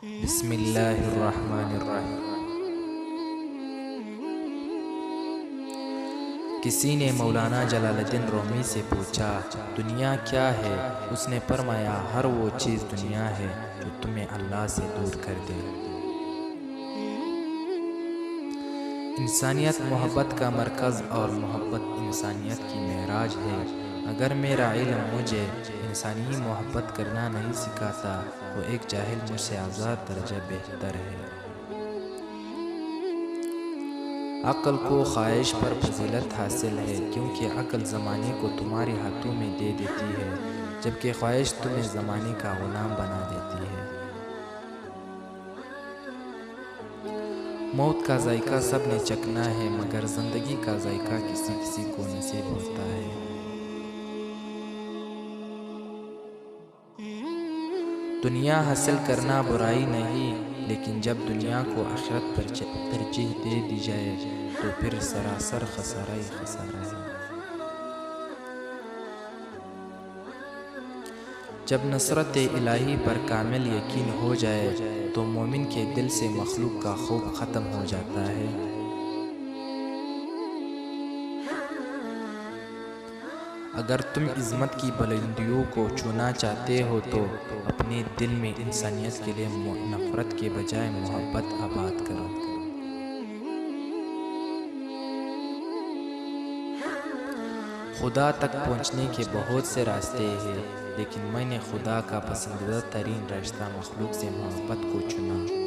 بسم اللہ الرحمن الرحیم۔ کسی نے مولانا جلال الدین رومی سے پوچھا دنیا کیا ہے؟ اس نے فرمایا ہر وہ چیز دنیا ہے جو تمہیں اللہ سے دور کر دے۔ انسانیت محبت کا مرکز اور محبت انسانیت کی معراج ہے۔ اگر میرا علم مجھے انسانی محبت کرنا نہیں سکھاتا تو ایک جاہل مجھ سے ہزار درجہ بہتر ہے۔ عقل کو خواہش پر فضیلت حاصل ہے، کیونکہ عقل زمانے کو تمہارے ہاتھوں میں دے دیتی ہے، جبکہ خواہش تمہیں زمانے کا غلام بنا دیتی ہے۔ موت کا ذائقہ سب نے چکھنا ہے، مگر زندگی کا ذائقہ کسی کسی کو نصیب ہوتا ہے۔ دنیا حاصل کرنا برائی نہیں، لیکن جب دنیا کو آخرت پر ترجیح دے دی جائے تو پھر سراسر خسارہ ہی خسارہ ہے۔ جب نصرت الہی پر کامل یقین ہو جائے تو مومن کے دل سے مخلوق کا خوف ختم ہو جاتا ہے۔ اگر تم عظمت کی بلندیوں کو چھونا چاہتے ہو تو اپنے دل میں انسانیت کے لیے نفرت کے بجائے محبت آباد کرو۔ خدا تک پہنچنے کے بہت سے راستے ہیں، لیکن میں نے خدا کا پسندیدہ ترین راستہ مخلوق سے محبت کو چنا۔